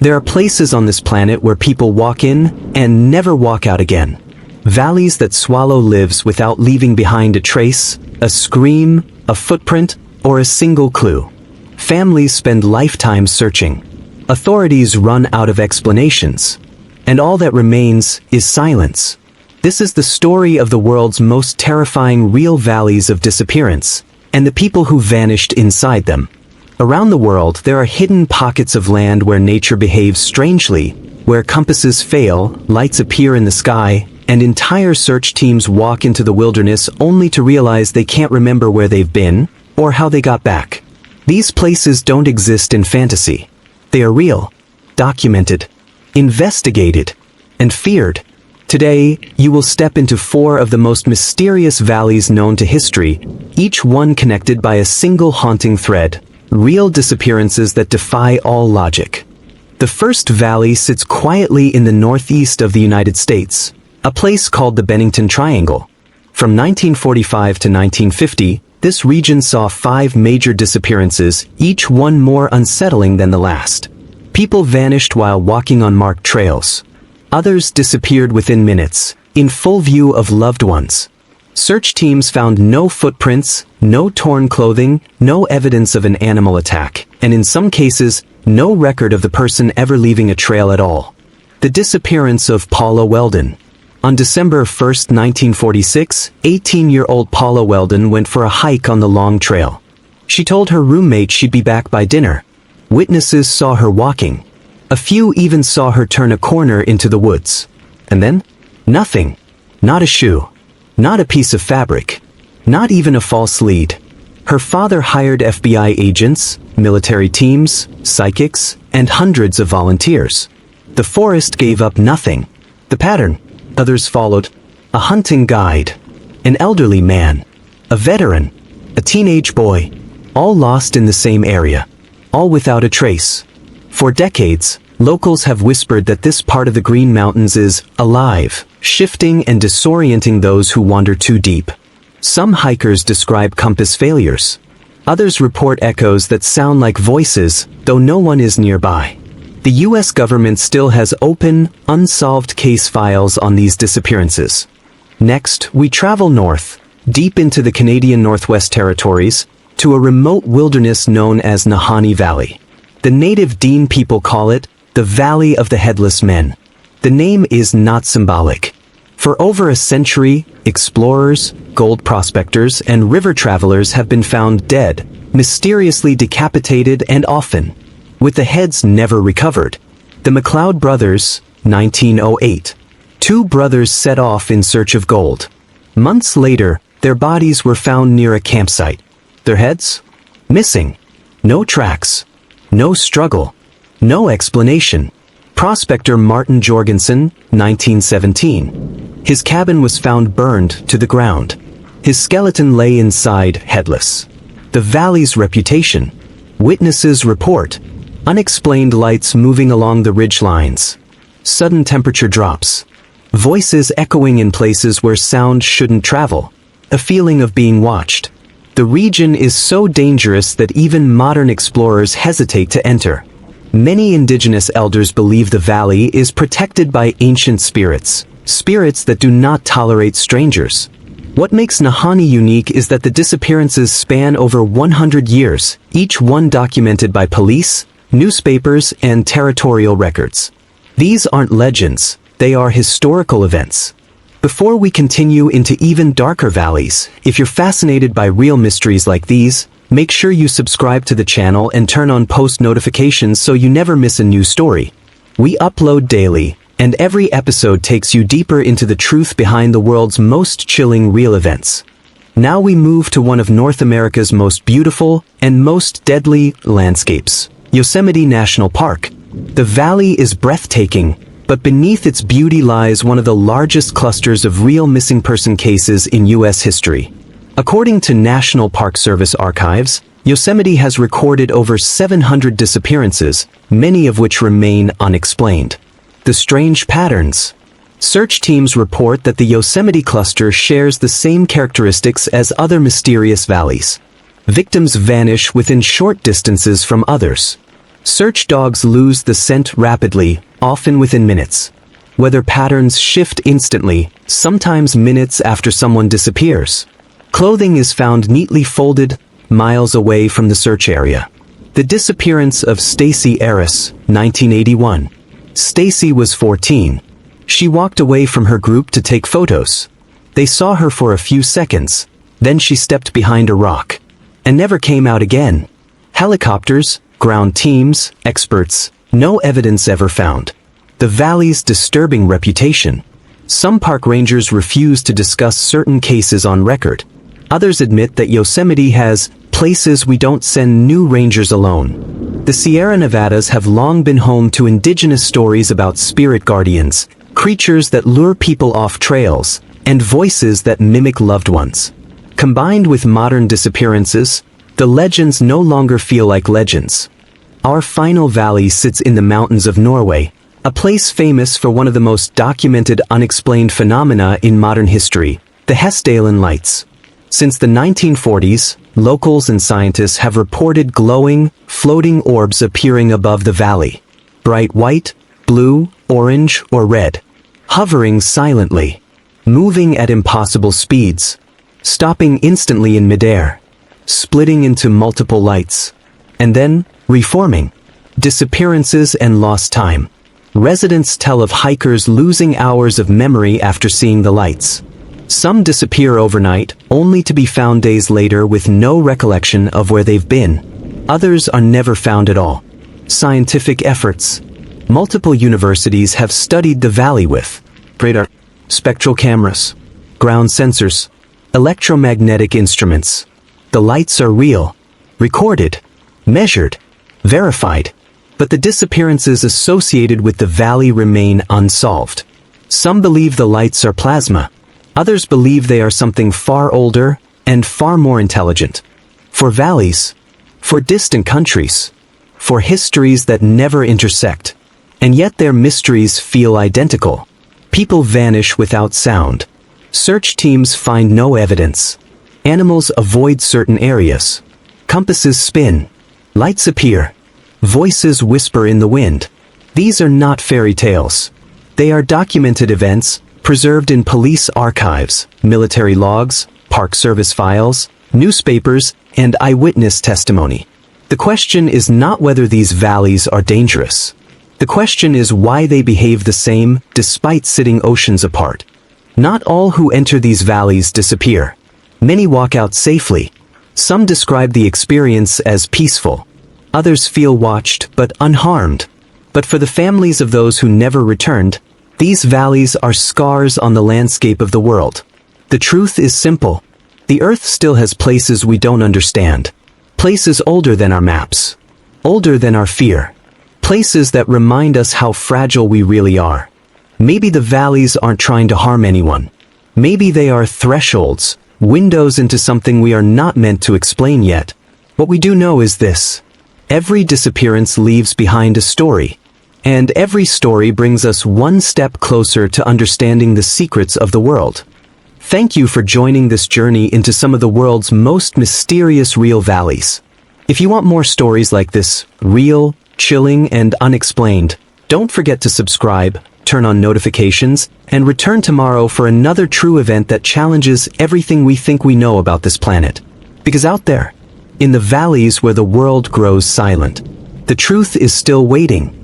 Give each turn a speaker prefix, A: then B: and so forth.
A: There are places on this planet where people walk in and never walk out again. Valleys that swallow lives without leaving behind a trace, a scream, a footprint, or a single clue. Families spend lifetimes searching. Authorities run out of explanations. And all that remains is silence. This is the story of the world's most terrifying real valleys of disappearance, and the people who vanished inside them. Around the world, there are hidden pockets of land where nature behaves strangely, where compasses fail, lights appear in the sky, and entire search teams walk into the wilderness only to realize they can't remember where they've been, or how they got back. These places don't exist in fantasy. They are real, documented, investigated, and feared. Today, you will step into 4 of the most mysterious valleys known to history, each one connected by a single haunting thread, real disappearances that defy all logic. The first valley sits quietly in the northeast of the United States, a place called the Bennington Triangle. From 1945 to 1950, this region saw 5 major disappearances, each one more unsettling than the last. People vanished while walking on marked trails. Others disappeared within minutes, in full view of loved ones. Search teams found no footprints, no torn clothing, no evidence of an animal attack, and in some cases, no record of the person ever leaving a trail at all. The disappearance of Paula Weldon. On December 1, 1946, 18-year-old Paula Weldon went for a hike on the long trail. She told her roommate she'd be back by dinner. Witnesses saw her walking. A few even saw her turn a corner into the woods. And then? Nothing. Not a shoe. Not a piece of fabric. Not even a false lead. Her father hired FBI agents, military teams, psychics, and hundreds of volunteers. The forest gave up nothing. The pattern. Others followed. A hunting guide. An elderly man. A veteran. A teenage boy. All lost in the same area. All without a trace. For decades, locals have whispered that this part of the Green Mountains is alive, shifting and disorienting those who wander too deep. Some hikers describe compass failures. Others report echoes that sound like voices, though no one is nearby. The U.S. government still has open, unsolved case files on these disappearances. Next, we travel north, deep into the Canadian Northwest Territories, to a remote wilderness known as Nahanni Valley. The native Dean people call it the Valley of the Headless Men. The name is not symbolic. For over a century, explorers, gold prospectors, and river travelers have been found dead, mysteriously decapitated, and often with the heads never recovered. The McLeod brothers, 1908. 2 brothers set off in search of gold. Months later, their bodies were found near a campsite. Their heads? Missing. No tracks. No struggle. No explanation. Prospector Martin Jorgensen, 1917. His cabin was found burned to the ground. His skeleton lay inside, headless. The valley's reputation. Witnesses report. Unexplained lights moving along the ridge lines. Sudden temperature drops. Voices echoing in places where sound shouldn't travel. A feeling of being watched. The region is so dangerous that even modern explorers hesitate to enter. Many indigenous elders believe the valley is protected by ancient spirits, spirits that do not tolerate strangers. What makes Nahanni unique is that the disappearances span over 100 years, each one documented by police, newspapers, and territorial records. These aren't legends, they are historical events. Before we continue into even darker valleys, if you're fascinated by real mysteries like these, make sure you subscribe to the channel and turn on post notifications so you never miss a new story. We upload daily, and every episode takes you deeper into the truth behind the world's most chilling real events. Now we move to one of North America's most beautiful and most deadly landscapes, Yosemite National Park. The valley is breathtaking, but beneath its beauty lies one of the largest clusters of real missing person cases in U.S. history. According to National Park Service archives, Yosemite has recorded over 700 disappearances, many of which remain unexplained. The strange patterns. Search teams report that the Yosemite cluster shares the same characteristics as other mysterious valleys. Victims vanish within short distances from others. Search dogs lose the scent rapidly, often within minutes. Weather patterns shift instantly, sometimes minutes after someone disappears. Clothing is found neatly folded, miles away from the search area. The disappearance of Stacy Eris, 1981. Stacy was 14. She walked away from her group to take photos. They saw her for a few seconds, then she stepped behind a rock, and never came out again. Helicopters, ground teams, experts, no evidence ever found. The valley's disturbing reputation. Some park rangers refuse to discuss certain cases on record. Others admit that Yosemite has places we don't send new rangers alone. The Sierra Nevadas have long been home to indigenous stories about spirit guardians, creatures that lure people off trails, and voices that mimic loved ones. Combined with modern disappearances, the legends no longer feel like legends. Our final valley sits in the mountains of Norway, a place famous for one of the most documented unexplained phenomena in modern history, the Hessdalen lights. Since the 1940s, locals and scientists have reported glowing, floating orbs appearing above the valley. Bright white, blue, orange, or red. Hovering silently. Moving at impossible speeds. Stopping instantly in midair. Splitting into multiple lights. And then, reforming. Disappearances and lost time. Residents tell of hikers losing hours of memory after seeing the lights. Some disappear overnight, only to be found days later with no recollection of where they've been. Others are never found at all. Scientific efforts. Multiple universities have studied the valley with radar, spectral cameras, ground sensors, electromagnetic instruments. The lights are real, recorded, measured, verified. But the disappearances associated with the valley remain unsolved. Some believe the lights are plasma. Others believe they are something far older and far more intelligent. For valleys, for distant countries, for histories that never intersect, and yet their mysteries feel identical. People vanish without sound. Search teams find no evidence. Animals avoid certain areas. Compasses spin. Lights appear. Voices whisper in the wind. These are not fairy tales. They are documented events, preserved in police archives, military logs, park service files, newspapers, and eyewitness testimony. The question is not whether these valleys are dangerous. The question is why they behave the same, despite sitting oceans apart. Not all who enter these valleys disappear. Many walk out safely. Some describe the experience as peaceful. Others feel watched but unharmed. But for the families of those who never returned, these valleys are scars on the landscape of the world. The truth is simple. The Earth still has places we don't understand. Places older than our maps. Older than our fear. Places that remind us how fragile we really are. Maybe the valleys aren't trying to harm anyone. Maybe they are thresholds, windows into something we are not meant to explain yet. What we do know is this. Every disappearance leaves behind a story. And every story brings us one step closer to understanding the secrets of the world. Thank you for joining this journey into some of the world's most mysterious real valleys. If you want more stories like this, real, chilling, and unexplained, don't forget to subscribe, turn on notifications, and return tomorrow for another true event that challenges everything we think we know about this planet. Because out there, in the valleys where the world grows silent, the truth is still waiting.